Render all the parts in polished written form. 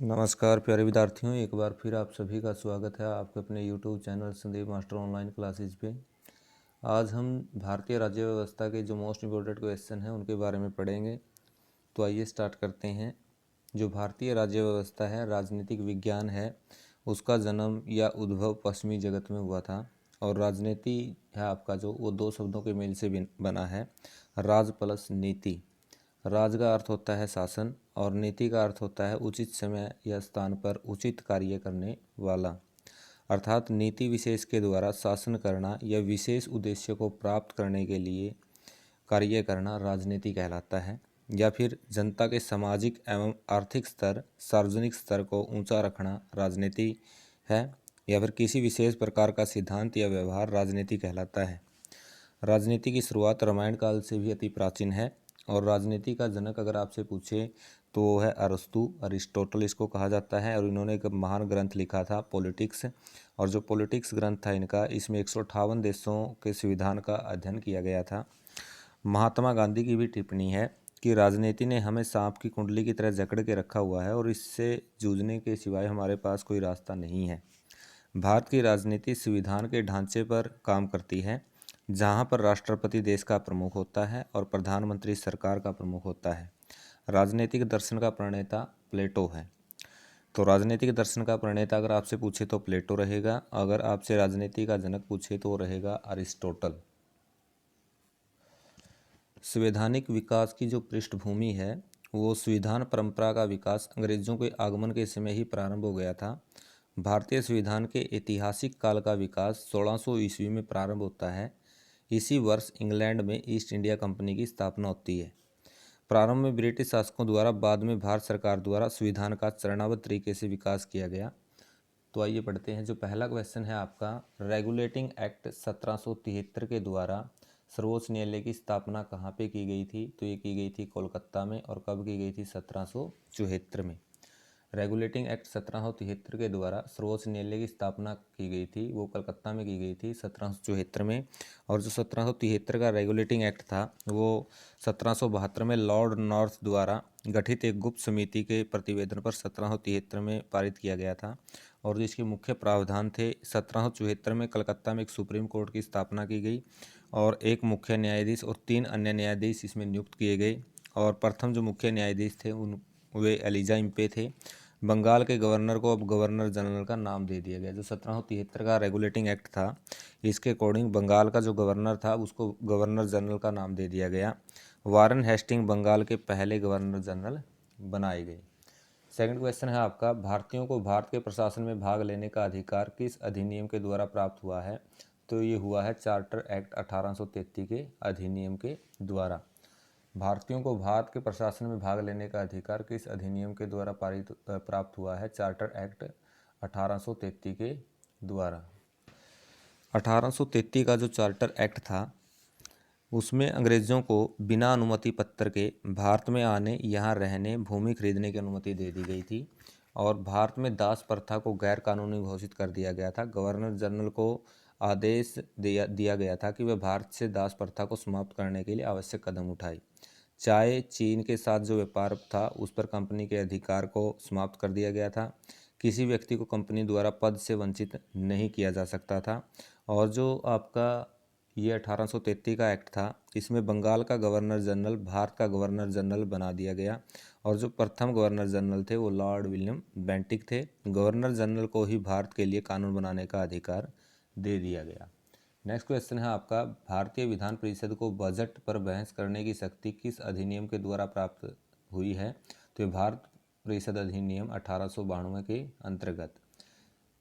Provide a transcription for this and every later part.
नमस्कार प्यारे विद्यार्थियों, एक बार फिर आप सभी का स्वागत है आपके अपने YouTube channel Sandeep master online classes पे। आज हम भारतीय राज्य व्यवस्था के जो मोस्ट इम्पोर्टेंट क्वेश्चन हैं उनके बारे में पढ़ेंगे। तो आइए स्टार्ट करते हैं। जो भारतीय राज्य व्यवस्था है, राजनीतिक विज्ञान है, उसका जन्म या उद्भव पश्चिमी जगत में हुआ था। और राजनीति है आपका जो वो दो शब्दों के मेल से बना है, राज प्लस नीति। राज का अर्थ होता है शासन और नीति का अर्थ होता है उचित समय या स्थान पर उचित कार्य करने वाला। अर्थात नीति विशेष के द्वारा शासन करना या विशेष उद्देश्य को प्राप्त करने के लिए कार्य करना राजनीति कहलाता है। या फिर जनता के सामाजिक एवं आर्थिक स्तर, सार्वजनिक स्तर को ऊंचा रखना राजनीति है। या फिर किसी विशेष प्रकार का सिद्धांत या व्यवहार राजनीति कहलाता है। राजनीति की शुरुआत रामायण काल से भी अति प्राचीन है। और राजनीति का जनक अगर आपसे पूछे तो वो है अरस्तु, अरिस्टोटल इसको कहा जाता है। और इन्होंने एक महान ग्रंथ लिखा था पॉलिटिक्स। और जो पॉलिटिक्स ग्रंथ था इनका, इसमें 158 देशों के संविधान का अध्ययन किया गया था। महात्मा गांधी की भी टिप्पणी है कि राजनीति ने हमें सांप की कुंडली की तरह जकड़ के रखा हुआ है और इससे जूझने के सिवाय हमारे पास कोई रास्ता नहीं है। भारत की राजनीति संविधान के ढांचे पर काम करती है, जहां पर राष्ट्रपति देश का प्रमुख होता है और प्रधानमंत्री सरकार का प्रमुख होता है। राजनीतिक दर्शन का प्रणेता प्लेटो है। तो राजनीतिक दर्शन का प्रणेता अगर आपसे पूछे तो प्लेटो रहेगा। अगर आपसे राजनीति का जनक पूछे तो रहेगा अरिस्टोटल। संवैधानिक विकास की जो पृष्ठभूमि है वो संविधान परंपरा का विकास अंग्रेजों के आगमन के समय ही प्रारंभ हो गया था। भारतीय संविधान के ऐतिहासिक काल का विकास 1600 ईस्वी में प्रारंभ होता है। इसी वर्ष इंग्लैंड में ईस्ट इंडिया कंपनी की स्थापना होती है। प्रारंभ में ब्रिटिश शासकों द्वारा, बाद में भारत सरकार द्वारा संविधान का चरणबद्ध तरीके से विकास किया गया। तो आइए पढ़ते हैं। जो पहला क्वेश्चन है आपका, रेगुलेटिंग एक्ट 1773 के द्वारा सर्वोच्च न्यायालय की स्थापना कहाँ पे की गई थी? तो ये की गई थी कोलकाता में। और कब की गई थी? 1774 में। रेगुलेटिंग एक्ट 1773 के द्वारा सर्वोच्च न्यायालय की स्थापना की गई थी, वो कलकत्ता में की गई थी 1774 में। और जो 1773 का रेगुलेटिंग एक्ट था वो 1772 में लॉर्ड नॉर्थ द्वारा गठित एक गुप्त समिति के प्रतिवेदन पर 1773 में पारित किया गया था। और जो इसके मुख्य प्रावधान थे, 1774 में कलकत्ता में एक सुप्रीम कोर्ट की स्थापना की गई और एक मुख्य न्यायाधीश और 3 अन्य न्यायाधीश इसमें नियुक्त किए गए। और प्रथम जो मुख्य न्यायाधीश थे वे एलिजा इम्पे थे। बंगाल के गवर्नर को अब गवर्नर जनरल का नाम दे दिया गया। जो 1773 का रेगुलेटिंग एक्ट था, इसके अकॉर्डिंग बंगाल का जो गवर्नर था उसको गवर्नर जनरल का नाम दे दिया गया। वारन हेस्टिंग बंगाल के पहले गवर्नर जनरल बनाए गए। सेकंड क्वेश्चन है आपका, भारतीयों को भारत के प्रशासन में भाग लेने का अधिकार किस अधिनियम के द्वारा प्राप्त हुआ है? तो ये हुआ है चार्टर एक्ट 1833 के अधिनियम के द्वारा। भारतीयों को भारत के प्रशासन में भाग लेने का अधिकार किस अधिनियम के द्वारा प्राप्त हुआ है? चार्टर एक्ट 1833 के द्वारा। 1833 का जो चार्टर एक्ट था उसमें अंग्रेजों को बिना अनुमति पत्र के भारत में आने, यहाँ रहने, भूमि खरीदने की अनुमति दे दी गई थी। और भारत में दास प्रथा को गैर कानूनी घोषित कर दिया गया था। गवर्नर जनरल को आदेश दिया गया था कि वह भारत से दास प्रथा को समाप्त करने के लिए आवश्यक कदम उठाए। चाय चीन के साथ जो व्यापार था उस पर कंपनी के अधिकार को समाप्त कर दिया गया था। किसी व्यक्ति को कंपनी द्वारा पद से वंचित नहीं किया जा सकता था। और जो आपका ये 1833 का एक्ट था, इसमें बंगाल का गवर्नर जनरल भारत का गवर्नर जनरल बना दिया गया। और जो प्रथम गवर्नर जनरल थे वो लॉर्ड विलियम बेंटिक थे। गवर्नर जनरल को ही भारत के लिए कानून बनाने का अधिकार दे दिया गया। नेक्स्ट क्वेश्चन है आपका, भारतीय विधान परिषद को बजट पर बहस करने की शक्ति किस अधिनियम के द्वारा प्राप्त हुई है? तो ये भारत परिषद अधिनियम 1892 के अंतर्गत।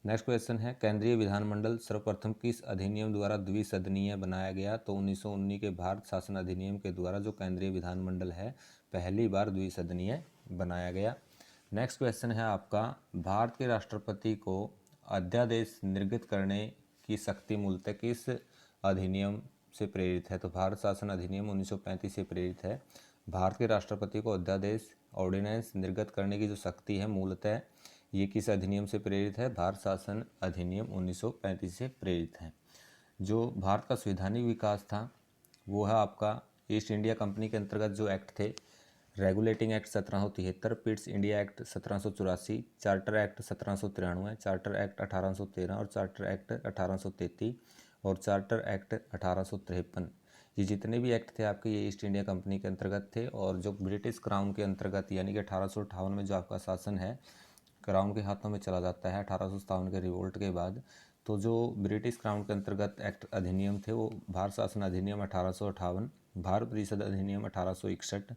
नेक्स्ट क्वेश्चन है, केंद्रीय विधानमंडल सर्वप्रथम किस अधिनियम द्वारा द्विसदनीय बनाया गया? तो 1919 के भारत शासन अधिनियम के द्वारा जो केंद्रीय विधानमंडल है पहली बार द्विसदनीय बनाया गया। नेक्स्ट क्वेश्चन है आपका, भारत के राष्ट्रपति को अध्यादेश निर्गत करने की शक्ति मूलतः किस अधिनियम से प्रेरित है? तो भारत शासन अधिनियम 1935 से प्रेरित है। भारत के राष्ट्रपति को अध्यादेश ऑर्डिनेंस निर्गत करने की जो शक्ति है मूलतः ये किस अधिनियम से प्रेरित है? भारत शासन अधिनियम 1935 से प्रेरित है। जो भारत का संवैधानिक विकास था वो है आपका ईस्ट इंडिया कंपनी के अंतर्गत जो एक्ट थे, regulating act 1773, Pitt's India act 1784, charter act 1793, charter act 1813 और चार्टर एक्ट 1833 और चार्टर एक्ट 1853। ये जितने भी एक्ट थे आपके, ये ईस्ट इंडिया कंपनी के अंतर्गत थे। और जो ब्रिटिश क्राउन के अंतर्गत यानी कि 1858 में जो आपका शासन है क्राउन के हाथों में चला जाता है 1857 के रिवोल्ट के बाद, तो जो ब्रिटिश क्राउन के अंतर्गत एक्ट अधिनियम थे वो भारत शासन अधिनियम 1858, भारत परिषद अधिनियम 1861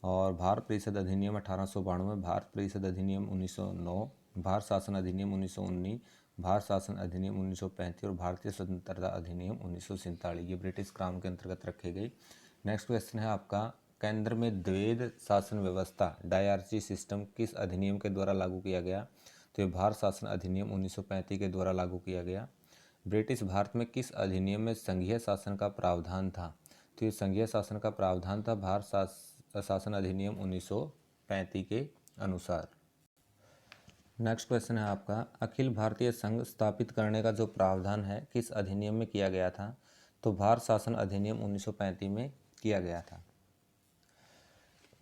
और भारत परिषद अधिनियम 1892, भारत परिषद अधिनियम 1909, भारत शासन अधिनियम 1919, भारत शासन अधिनियम 1935 और भारतीय स्वतंत्रता अधिनियम 1947 ये ब्रिटिश क्राउन के अंतर्गत रखे गए। नेक्स्ट क्वेश्चन है आपका, केंद्र में द्वैध शासन व्यवस्था डायरची सिस्टम किस अधिनियम के द्वारा लागू किया गया? तो ये भारत शासन अधिनियम 1935 के द्वारा लागू किया गया। ब्रिटिश भारत में किस अधिनियम में संघीय शासन का प्रावधान था? तो ये संघीय शासन का प्रावधान था भारत शासन अधिनियम 1935 के अनुसार। नेक्स्ट क्वेश्चन है आपका, अखिल भारतीय संघ स्थापित करने का जो प्रावधान है किस अधिनियम में किया गया था? तो भारत शासन अधिनियम 1935 में किया गया था।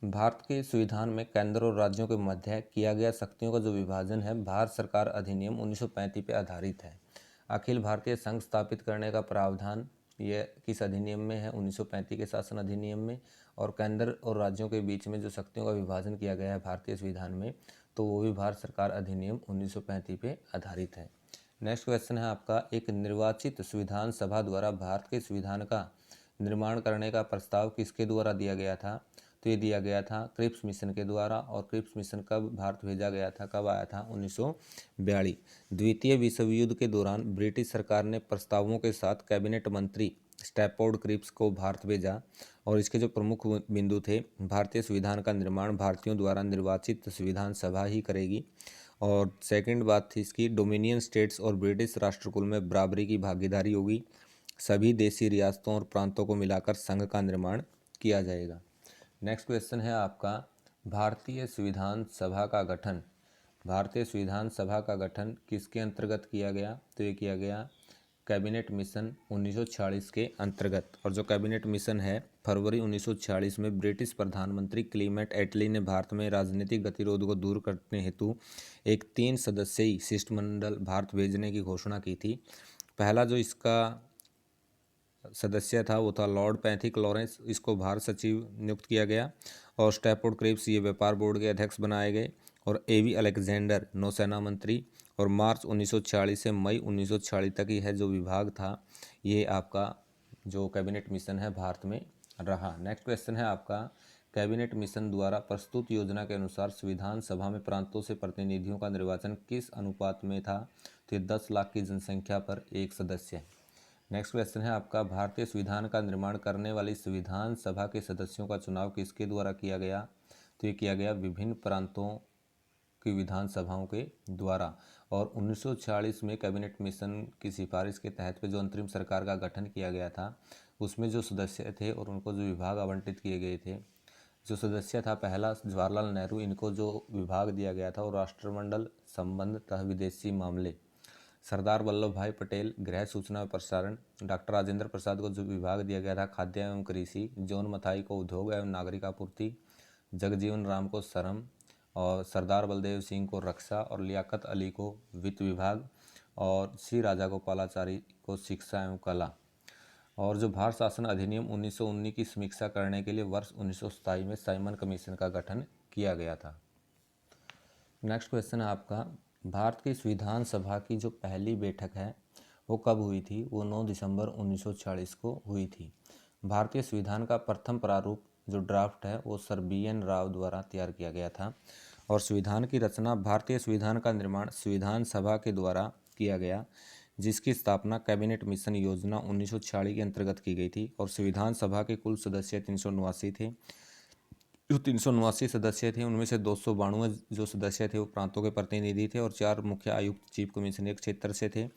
भारत के संविधान में केंद्र और राज्यों के मध्य किया गया शक्तियों का जो विभाजन है भारत सरकार अधिनियम 1935 पे आधारित है। अखिल भारतीय संघ स्थापित करने का प्रावधान ये किस अधिनियम में है? 1935 के शासन अधिनियम में। और केंद्र और राज्यों के बीच में जो शक्तियों का विभाजन किया गया है भारतीय संविधान में, तो वो भी भारत सरकार अधिनियम 1935 पे आधारित है। नेक्स्ट क्वेश्चन है आपका, एक निर्वाचित संविधान सभा द्वारा भारत के संविधान का निर्माण करने का प्रस्ताव किसके द्वारा दिया गया था? तो ये दिया गया था क्रिप्स मिशन के द्वारा। और क्रिप्स मिशन कब भारत भेजा गया था, कब आया था? 1942। द्वितीय विश्व युद्ध के दौरान ब्रिटिश सरकार ने प्रस्तावों के साथ कैबिनेट मंत्री स्टैफोर्ड क्रिप्स को भारत भेजा। और इसके जो प्रमुख बिंदु थे, भारतीय संविधान का निर्माण भारतीयों द्वारा निर्वाचित संविधान सभा ही करेगी। और सेकंड बात थी इसकी, डोमिनियन स्टेट्स और ब्रिटिश राष्ट्रकुल में बराबरी की भागीदारी होगी। सभी देशी रियासतों और प्रांतों को मिलाकर संघ का निर्माण किया जाएगा। नेक्स्ट क्वेश्चन है आपका, भारतीय संविधान सभा का गठन, भारतीय संविधान सभा का गठन किसके अंतर्गत किया गया? तो ये किया गया कैबिनेट मिशन 1946 के अंतर्गत। और जो कैबिनेट मिशन है फरवरी 1946 में ब्रिटिश प्रधानमंत्री क्लीमेंट एटली ने भारत में राजनीतिक गतिरोध को दूर करने हेतु एक 3 सदस्यीय शिष्टमंडल भारत भेजने की घोषणा की थी। पहला जो इसका सदस्य था वो था लॉर्ड पैथिक लॉरेंस, इसको भारत सचिव नियुक्त किया गया। और स्टैफोर्ड क्रिप्स ये व्यापार बोर्ड के अध्यक्ष बनाए गए। और एवी अलेक्जेंडर नौसेना मंत्री। और मार्च 1946 से मई 1946 तक यह जो विभाग था ये आपका जो कैबिनेट मिशन है भारत में रहा। नेक्स्ट क्वेश्चन है आपका, कैबिनेट मिशन द्वारा प्रस्तुत योजना के अनुसार संविधान सभा में प्रांतों से प्रतिनिधियों का निर्वाचन किस अनुपात में था? तो 10 लाख की जनसंख्या पर एक सदस्य। नेक्स्ट क्वेश्चन है आपका, भारतीय संविधान का निर्माण करने वाली संविधान सभा के सदस्यों का चुनाव किसके द्वारा किया गया? तो ये किया गया विभिन्न प्रांतों की विधानसभाओं के द्वारा। और 1946 में कैबिनेट मिशन की सिफारिश के तहत पे जो अंतरिम सरकार का गठन किया गया था उसमें जो सदस्य थे और उनको जो विभाग आवंटित किए गए थे, जो सदस्य था पहला जवाहरलाल नेहरू, इनको जो विभाग दिया गया था और राष्ट्रमंडल संबंध तथा विदेशी मामले, सरदार वल्लभ भाई पटेल गृह सूचना व प्रसारण, डॉक्टर राजेंद्र प्रसाद को जो विभाग दिया गया था खाद्य एवं कृषि, जॉन मथाई को उद्योग एवं नागरिक आपूर्ति, जगजीवन राम को श्रम और सरदार बलदेव सिंह को रक्षा और लियाकत अली को वित्त विभाग और सी राजा गोपालाचारी को शिक्षा एवं कला। और जो भारत शासन अधिनियम 1919 की समीक्षा करने के लिए वर्ष 1927 में साइमन कमीशन का गठन किया गया था। नेक्स्ट क्वेश्चन है आपका, भारत की संविधान सभा की जो पहली बैठक है वो कब हुई थी? वो 9 दिसंबर 1946 को हुई थी। भारतीय संविधान का प्रथम प्रारूप जो ड्राफ्ट है वो सर BN राव द्वारा तैयार किया गया था। और संविधान की रचना, भारतीय संविधान का निर्माण संविधान सभा के द्वारा किया गया, जिसकी स्थापना कैबिनेट मिशन योजना 1946 के अंतर्गत की गई थी। और संविधान सभा के कुल सदस्य 389 थे। जो 389 सदस्य थे उनमें से 292 जो सदस्य थे वो प्रांतों के प्रतिनिधि थे और 4 मुख्य आयुक्त चीफ कमिश्नर क्षेत्र से थे,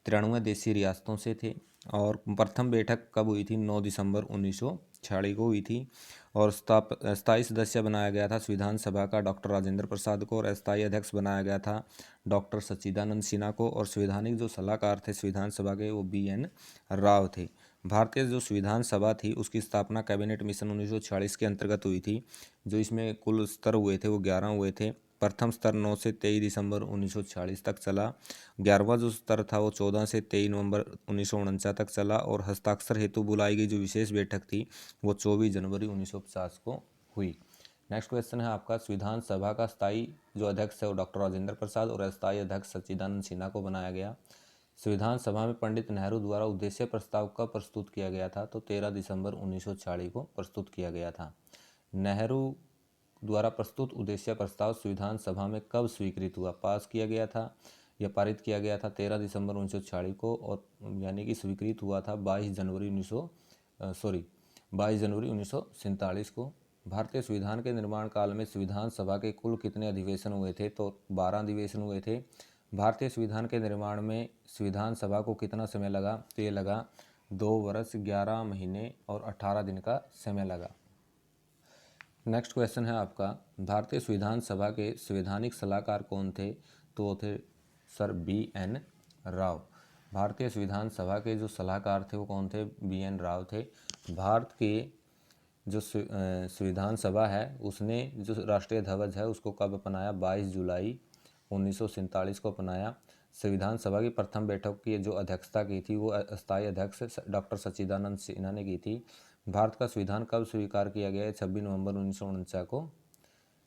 93 देशी रियासतों से थे। और प्रथम बैठक कब हुई थी? 9 दिसंबर 1946 को हुई थी। और स्थायी सदस्य बनाया गया था संविधान सभा का डॉक्टर राजेंद्र प्रसाद को, और अस्थायी अध्यक्ष बनाया गया था डॉक्टर सच्चिदानंद सिन्हा को। और संवैधानिक जो सलाहकार थे संविधान सभा के वो BN राव थे। भारतीय जो संविधान सभा थी उसकी स्थापना कैबिनेट मिशन 1946 के अंतर्गत हुई थी। जो इसमें कुल स्तर हुए थे वो 11 हुए थे। प्रथम स्तर 9 से 23 दिसंबर 1946 तक चला। 11वां जो स्तर था वो 14 से 23 नवंबर 1949 तक चला। और हस्ताक्षर हेतु बुलाई गई जो विशेष बैठक थी वो 24 जनवरी 1950 को हुई। नेक्स्ट क्वेश्चन है आपका, संविधान सभा का स्थायी जो अध्यक्ष है वो डॉक्टर राजेंद्र प्रसाद और अस्थायी अध्यक्ष सच्चिदानंद सिन्हा को बनाया गया। संविधान सभा में पंडित नेहरू द्वारा उद्देश्य प्रस्ताव कब प्रस्तुत किया गया था? तो 13 दिसंबर 1946 को प्रस्तुत किया गया था। नेहरू द्वारा प्रस्तुत उद्देश्य प्रस्ताव संविधान सभा में कब स्वीकृत हुआ? पास किया गया था या पारित किया गया था 13 दिसंबर 1946 को, और यानी कि स्वीकृत हुआ था 22 जनवरी 1947 को। भारतीय संविधान के निर्माण काल में संविधान सभा के कुल कितने अधिवेशन हुए थे? तो 12 अधिवेशन हुए थे। भारतीय संविधान के निर्माण में संविधान सभा को कितना समय लगा? तो ये लगा 2 वर्ष 11 महीने और 18 दिन का समय लगा। नेक्स्ट क्वेश्चन है आपका, भारतीय संविधान सभा के संवैधानिक सलाहकार कौन थे? तो वो थे सर BN राव। भारतीय संविधान सभा के जो सलाहकार थे वो कौन थे? BN राव थे। भारत के जो संविधान सभा है उसने जो राष्ट्रीय ध्वज है उसको कब अपनाया? 22 जुलाई 1947 को अपनाया। संविधान सभा की प्रथम बैठक की जो अध्यक्षता की थी वो अस्थायी अध्यक्ष डॉक्टर सच्चिदानंद सिन्हा ने की थी। भारत का संविधान कब स्वीकार किया गया? 26 नवंबर 1949 को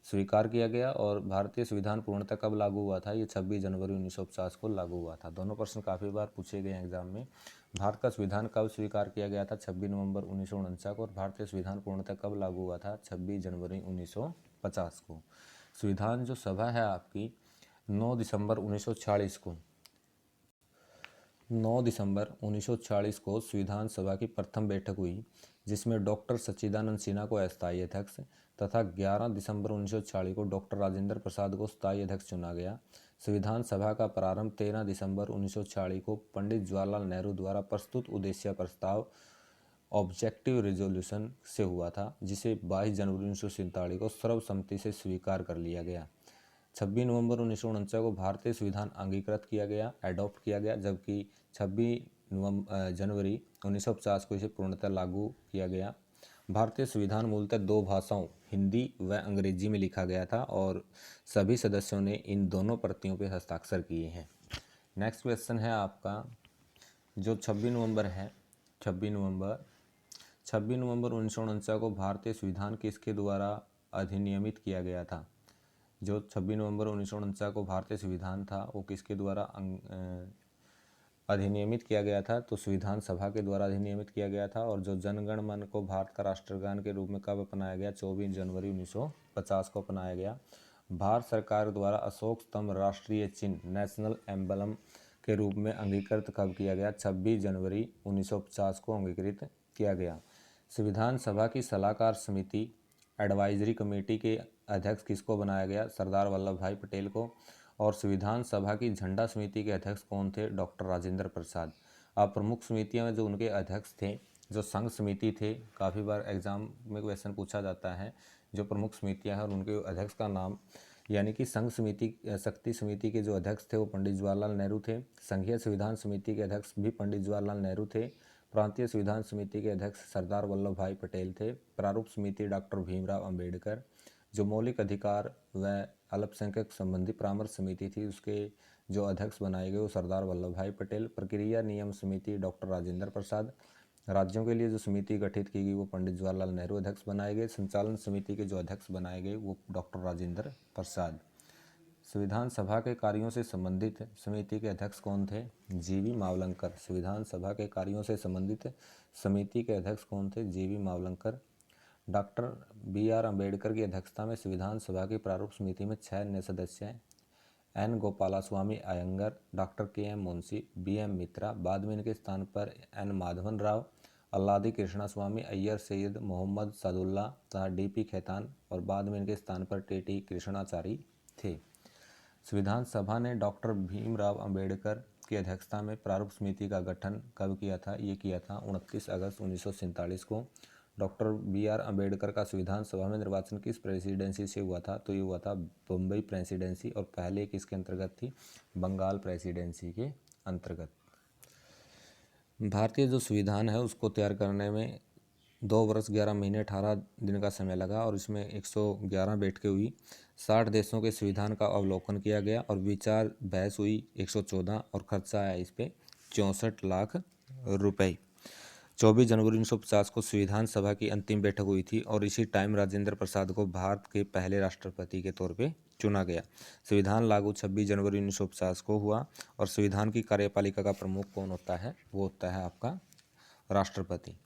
स्वीकार किया गया। और भारतीय संविधान पूर्णतः कब लागू हुआ था? ये 26 जनवरी 1950 को लागू हुआ था। दोनों प्रश्न काफ़ी बार पूछे गए एग्जाम में। भारत का संविधान कब स्वीकार किया गया था? 26 नवंबर 1949 को। और भारतीय संविधान पूर्णतः कब लागू हुआ था? 26 जनवरी 1950 को। संविधान जो सभा है आपकी 9 दिसंबर 1946 को 9 दिसंबर 1946 को संविधान सभा की प्रथम बैठक हुई जिसमें डॉक्टर सच्चिदानंद सिन्हा को अस्थायी अध्यक्ष तथा 11 दिसंबर 1946 को डॉक्टर राजेंद्र प्रसाद को स्थायी अध्यक्ष चुना गया। संविधान सभा का प्रारंभ 13 दिसंबर 1946 को पंडित जवाहरलाल नेहरू द्वारा प्रस्तुत उद्देश्य प्रस्ताव ऑब्जेक्टिव रेजोल्यूशन से हुआ था, जिसे 22 जनवरी 1947 को सर्वसम्मति से स्वीकार कर लिया गया। 26 नवंबर 1949 को भारतीय संविधान अंगीकृत किया गया, एडॉप्ट किया गया, जबकि 26 जनवरी 1950 को इसे पूर्णतः लागू किया गया। भारतीय संविधान मूलतः 2 भाषाओं हिंदी व अंग्रेजी में लिखा गया था और सभी सदस्यों ने इन दोनों प्रतियों पर हस्ताक्षर किए हैं। नेक्स्ट क्वेश्चन है आपका, जो 26 नवंबर है 26 नवंबर 1949 को भारतीय संविधान किसके द्वारा अधिनियमित किया गया था? जो 26 नवंबर 1949 को भारतीय संविधान था वो किसके द्वारा अधिनियमित किया गया था? तो संविधान सभा के द्वारा अधिनियमित किया गया था। और जो जनगण मन को भारत का राष्ट्रगान के रूप में कब अपनाया गया? 24 जनवरी 1950 को अपनाया गया। भारत सरकार द्वारा अशोक स्तंभ राष्ट्रीय चिन्ह नेशनल एम्बलम के रूप में अंगीकृत कब किया गया? 26 जनवरी 1950 को अंगीकृत किया गया। संविधान सभा की सलाहकार समिति एडवाइजरी कमेटी के अध्यक्ष किसको बनाया गया? सरदार वल्लभ भाई पटेल को। और संविधान सभा की झंडा समिति के अध्यक्ष कौन थे? डॉक्टर राजेंद्र प्रसाद। अब प्रमुख समितियों में जो उनके अध्यक्ष थे, जो संघ समिति थे, काफ़ी बार एग्जाम में क्वेश्चन पूछा जाता है जो प्रमुख समितियां हैं और उनके अध्यक्ष का नाम, यानी कि संघ समिति शक्ति समिति के जो अध्यक्ष थे वो पंडित जवाहरलाल नेहरू थे। संघीय संविधान समिति के अध्यक्ष भी पंडित जवाहरलाल नेहरू थे। प्रांतीय संविधान समिति के अध्यक्ष सरदार वल्लभ भाई पटेल थे। प्रारूप समिति डॉक्टर भीमराव अंबेडकर। जो मौलिक अधिकार व अल्पसंख्यक संबंधी परामर्श समिति थी उसके जो अध्यक्ष बनाए गए वो सरदार वल्लभ भाई पटेल। प्रक्रिया नियम समिति डॉक्टर राजेंद्र प्रसाद। राज्यों के लिए जो समिति गठित की गई वो पंडित जवाहरलाल नेहरू अध्यक्ष बनाए गए। संचालन समिति के जो अध्यक्ष बनाए गए वो डॉक्टर राजेंद्र प्रसाद। संविधान सभा के कार्यों से संबंधित समिति के अध्यक्ष कौन थे? जीवी मावलंकर। संविधान सभा के कार्यों से संबंधित समिति के अध्यक्ष कौन थे? जीवी मावलंकर। डॉक्टर BR अम्बेडकर की अध्यक्षता में संविधान सभा की प्रारूप समिति में 6 नए सदस्य हैं। N Gopalaswami Ayyangar, doctor KM Munshi, BM Mitra. बाद में इनके स्थान पर N माधवन राव, अल्लादी कृष्णा स्वामी, अय्यर सैयद मोहम्मद सादुल्ला तथा DP खेतान और बाद में इनके स्थान पर TT कृष्णाचारी थे। संविधान सभा ने डॉक्टर भीमराव अंबेडकर की अध्यक्षता में प्रारूप समिति का गठन कब किया था? ये किया था 29 अगस्त 1947 को। डॉक्टर BR अम्बेडकर का संविधान सभा में निर्वाचन किस प्रेसिडेंसी से हुआ था? तो ये हुआ था बम्बई प्रेसिडेंसी, और पहले किसके अंतर्गत थी? बंगाल प्रेसिडेंसी के अंतर्गत। भारतीय जो संविधान है उसको तैयार करने में 2 वर्ष 11 महीने 18 दिन का समय लगा और इसमें 111 बैठकें हुई। 60 देशों के संविधान का अवलोकन किया गया और विचार बहस हुई 114 और खर्चा आया इस पे 64 लाख रुपए। 24 जनवरी 1950 को संविधान सभा की अंतिम बैठक हुई थी और इसी टाइम राजेंद्र प्रसाद को भारत के पहले राष्ट्रपति के तौर पे चुना गया। संविधान लागू 26 जनवरी 1950 को हुआ और संविधान की कार्यपालिका का प्रमुख कौन होता है? वो होता है आपका राष्ट्रपति।